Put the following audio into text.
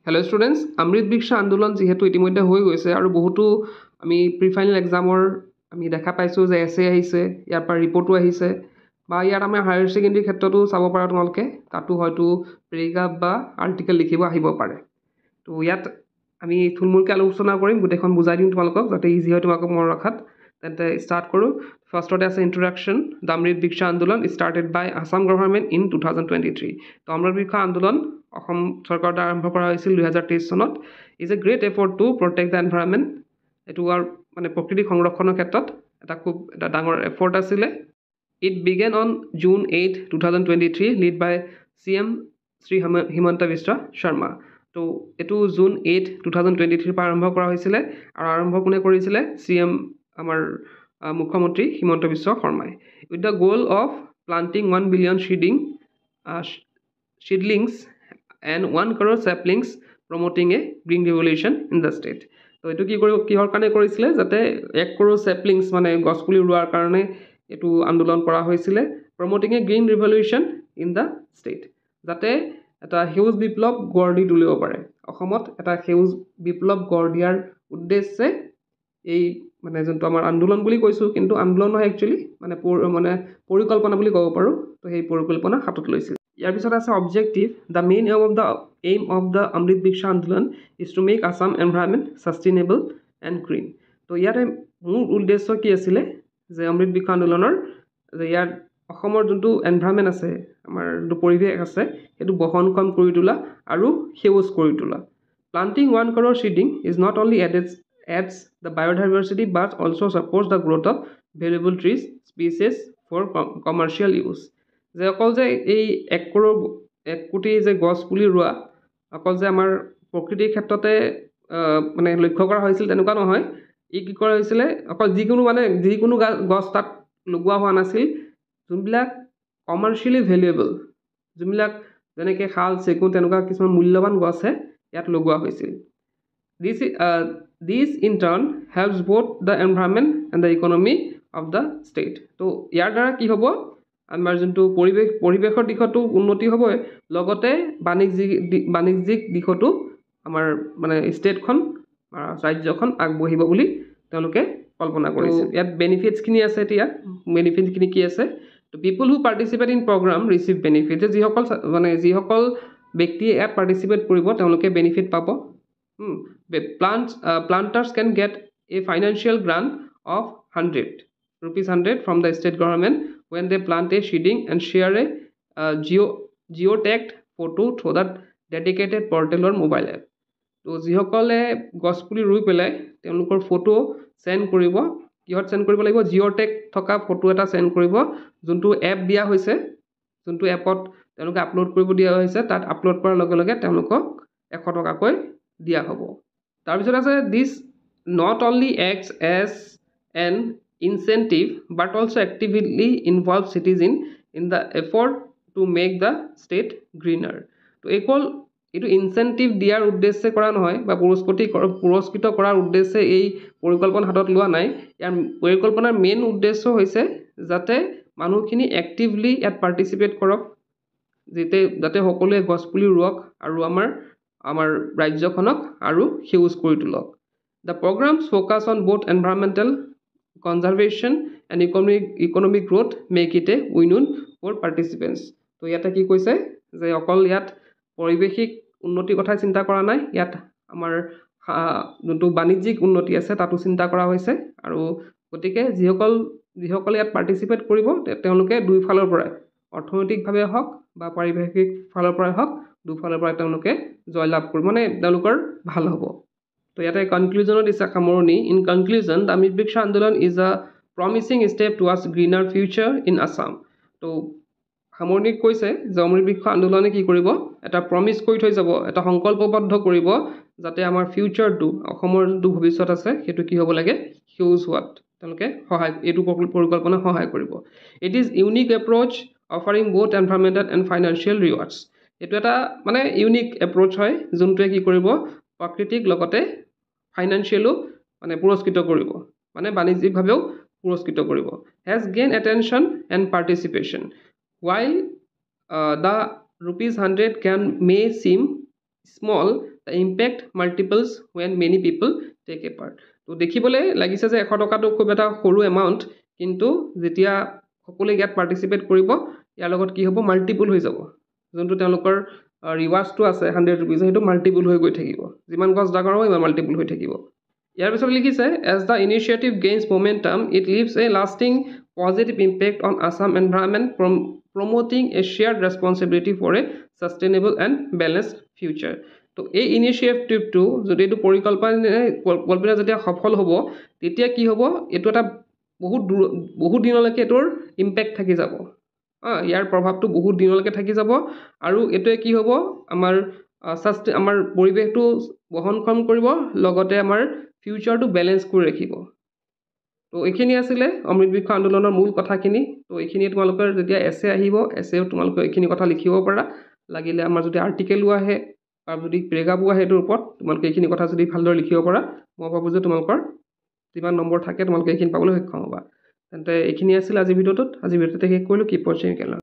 Hello students, Amrit Diksha আন্দোলন যেহেতু ইতিমধ্যে হৈ গৈছে আৰু বহুতো আমি প্ৰি ফাইনাল এক্সামৰ আমি দেখা পাইছো যে এসএ আহিছে ইয়াৰ পৰা ৰিপৰ্টও আহিছে বা ইয়াৰ আমাৰ হায়াৰ সেকেন্ডাৰী ক্ষেত্ৰতো চাব পাৰা তোমালোকে তাতো হয়তো পেৰাগ্ৰাফ বা আৰ্টিকেল লিখিব আহিব পাৰে তো ইয়াত আমি থুলমূলকৈ আলোচনা কৰিম গোটেইখন বুজাই দিম তোমালোকক যাতে ইজি হয় তোমালোকক মনত ৰখাত তেন্তে ষ্টাৰ্ট কৰোঁ ফাৰ্ষ্টতে আছে introduction the Amrit Diksha Andolan started by Assam government in 2023 to অমৃত দিক্ষা আন্দোলন অসম চৰকাৰৰ দ্বাৰা আৰম্ভ কৰা হৈছিল 2023 চনত is a great effort to protect the environment এইটো আৰু মানে প্ৰকৃতি সংৰক্ষণৰ ক্ষেত্ৰত খুব এটা ডাঙৰ এফৰ্ট আছিলে it began on June 8 2023 led by CM Shri Himanta Biswa Sarma তো এইটো জুন 8 2023 পৰা আৰম্ভ কৰা হৈছিলে আৰু আৰম্ভ কোনে কৰিছিলে CM আমাৰ মুখ্যমন্ত্ৰী হিমন্ত বিশ্ব শৰ্মাই with the goal of planting 1 billion seedlings and 1 crore saplings promoting a green revolution in the state তো এটো কি কৰিব কিহৰ কাৰণে কৰিছিলে যাতে 1 crore saplings মানে গছপুলি ৰুৱাৰ কাৰণে এটো আন্দোলন কৰা হৈছিলে promoting a green revolution in the state যাতে এটা হিউজ বিপ্লৱ গঢ় দি তুলিব পাৰে অসমত এটা হিউজ বিপ্লৱ গঢ় দিয়াৰ উদ্দেশ্যে এই মানে যোনটো আমাৰ আন্দোলন বুলি কৈছো কিন্তু আন্দোলন নহয় একচুয়ালি মানে পৰিকল্পনা বুলি ক'ব পাৰো তো সেই পৰিকল্পনা হাতত লৈছিল ইয়াৰ পিছত আছে objective the main aim of the অমৃত দিক্ষা আন্দোলন is to make Assam environment sustainable and green তো ইয়াৰ মূল উদ্দেশ্য কি আছিল যে অমৃত দিক্ষা আন্দোলনৰ যে ইয়াৰ অসমৰ যোনটো এনভাইৰনমেন্ট আছে আমাৰ যোনটো পৰিৱেশ আছে এটো বহনক্ষম কৰি তোলা আৰু সেউজ কৰি তোলা planting 1 crore seedling is not only adds the biodiversity but also supports the growth of valuable trees species for commercial use যে অকল যে এই 1 কোটি যে গছ পুলি ৰোৱা অকল যে আমাৰ প্ৰকৃতিৰ ক্ষেত্ৰতে মানে লক্ষ্য কৰা হৈছিল তেনেকুৱা নহয় ই কি কৰা হৈছিল অকল যিকোনো গছ তাত লগোৱা হোৱা নাছিল যোনবিলাক কমাৰ্শিয়ালি ভ্যালুয়েবল যোনবিলাক যেনেকৈ শাল চেগুন তেনেকুৱা কিছুমান মূল্যৱান গছহে ইয়াত লগোৱা হৈছিল This in turn helps both the environment and the economy of the state. তো ইয়াৰ দ্বাৰা কি হ'ব আমাৰ যোনটো পৰিৱেশৰ দিশতো উন্নতি হ'ব লগতে বাণিজ্যিক দিশতো আমাৰ মানে ষ্টেটখন ৰাজ্যখন আগবঢ়িব বুলি তেওঁলোকে কল্পনা কৰিছে ইয়াত বেনিফিটছ খিনি আছে এতিয়া বেনিফিটছ খিনি কি আছে তো people who participate in program receive benefits যিসকল ব্যক্তিয়ে ইয়াত পাৰ্টিসিপেট কৰিব তেওঁলোকে বেনিফিট পাব planters can get a financial grant of 100 from the state government when they plant a seedling and share a geotagged photo through that dedicated portal or mobile app তো যিসকলে গছপুলি ৰুই পেলাই তেওঁলোকৰ ফটো সেন্ড কৰিব কিহত send কৰিব লাগিব জিঅ'টেগ থকা ফটো এটা সেন্ড কৰিব যোনটো এপ দিয়া হৈছে যোনটো এপত তেওঁলোকে আপলোড কৰিব দিয়া হৈছে তাত আপলোড কৰাৰ লগে লগে তেওঁলোকক 100 টকাকৈ দিয়া হ'ব তাৰ পিছত আছে this not only acts as an incentive but also actively involves citizen in the effort to make the state greener তো এইটো ইনসেন্টিভ দিয়াৰ উদ্দেশ্যে কৰা নহয় বা পুৰস্কৃত কৰাৰ উদ্দেশ্যে এই পৰিকল্পনা হাতত লোৱা নাই ইয়াৰ পৰিকল্পনাৰ মেইন উদ্দেশ্য হৈছে যাতে মানুহখিনি এক্টিভলি ইয়াত পাৰ্টিসিপেট কৰক যাতে সকলোৱে গছপুলি ৰুওক আৰু আমাৰ ৰাজ্যখনক আৰু সেউজ কৰি তোলক The programs focus on both environmental conservation and economic growth make it a win-win for participants তো ইয়াতে কি কৈছে যে অকল ইয়াত পৰিৱেশিক উন্নতিৰ কথা চিন্তা কৰা নাই ইয়াত আমাৰ যোনটো বাণিজ্যিক উন্নতি আছে তাতো চিন্তা কৰা হৈছে আৰু গতিকে যিসকল ইয়াত পাৰ্টিসিপেট কৰিব তেওঁলোকে দুই ফালৰ পৰা অৰ্থনৈতিকভাৱে হওক বা পাৰিৱেশিক ফালৰ পৰা হওক দুফালৰ পৰা তেওঁলোকে জয়লাভ কৰিব মানে তেওঁলোকৰ ভাল হ'ব তো ইয়াতে কনক্লুজনত দিছে সামৰণি in conclusion the Amrit Diksha Andolan is a promising step towards greener future in Assam তো সামৰণিত কৈছে যে অমৃত দিক্ষা আন্দোলনে কি কৰিব এটা প্ৰমিস কৰি থৈ যাব এটা সংকল্পবদ্ধ কৰিব যাতে আমাৰ ফিউচাৰটো অসমৰ যোনটো ভৱিষ্যত আছে সেইটো কি হ'ব লাগে হিউজ হোৱাত তেওঁলোকে এইটো পৰিকল্পনা সহায় কৰিব it is unique approach offering both environmental and financial rewards এইটো এটা মানে ইউনিক এপ্ৰ'চ হয় যোনটোৱে কি কৰিব প্ৰাকৃতিক লগতে ফাইনান্সিয়ালও মানে পুৰস্কৃত কৰিব মানে বাণিজ্যিকভাৱেও পুৰস্কৃত কৰিব has gained attention and participation while the ₹100 may seem small the impact multiplies when many people take a part. তো দেখিবলৈ লাগিছে যে 100 টকাটো খুব এটা সৰু এমাউণ্ট, কিন্তু যেতিয়া সকলোৱে ইয়াত পাৰ্টিচিপেট কৰিব ইয়াৰ লগত কি হ'ব, মাল্টিপুল হৈ যাব। যোনটো তেওঁলোকৰ ৰিৱাৰ্ডছটো আছে 100 ৰুপিজ, সেইটো মাল্টিপুল হৈ গৈ থাকিব। যিমান গছ ডাঙৰ হ'ব ইমান মাল্টিপুল হৈ থাকিব। ইয়াৰ পিছত লিখিছে as the initiative gains momentum it leaves a lasting positive impact on Assam environment promoting a shared responsibility for a sustainable and balanced future. তো এই ইনিচিয়েটিভটো যদি এইটো পৰিকল্পনা যেতিয়া সফল হ'ব তেতিয়া কি হ'ব, এইটো এটা বহুত দিনলৈকে এইটোৰ ইম্পেক্ট থাকি যাব। ইয়াৰ প্ৰভাৱটো বহুত দিনলৈকে থাকি যাব আৰু এইটোৱে কি হ'ব, আমাৰ পৰিৱেশটো বহনক্ষম কৰিব, লগতে আমাৰ ফিউচাৰটো বেলেঞ্চ কৰি ৰাখিব। তো এইখিনি আছিলে অমৃত বৃক্ষ আন্দোলনৰ মূল কথাখিনি। তো এইখিনি তোমালোকৰ যেতিয়া এছে আহিব, এছেও তোমালোকে এইখিনি কথা লিখিব পাৰা। লাগিলে আমাৰ যদি আৰ্টিকেলো আহে বা যদি পেৰেগ্ৰাফো আহে এইটোৰ ওপৰত, তোমালোকে এইখিনি কথা যদি ভালদৰে লিখিব পাৰা, মই ভাবোঁ যে তোমালোকৰ যিমান নম্বৰ থাকে তোমালোকে এইখিনি পাবলৈ সক্ষম হ'বা। তেন্তে এইখিনি আছিল আজিৰ ভিডিঅ'টোত। আজিৰ ভিডিঅ'টোতে শেষ কৰিলোঁ। কিপ ৱাচিং।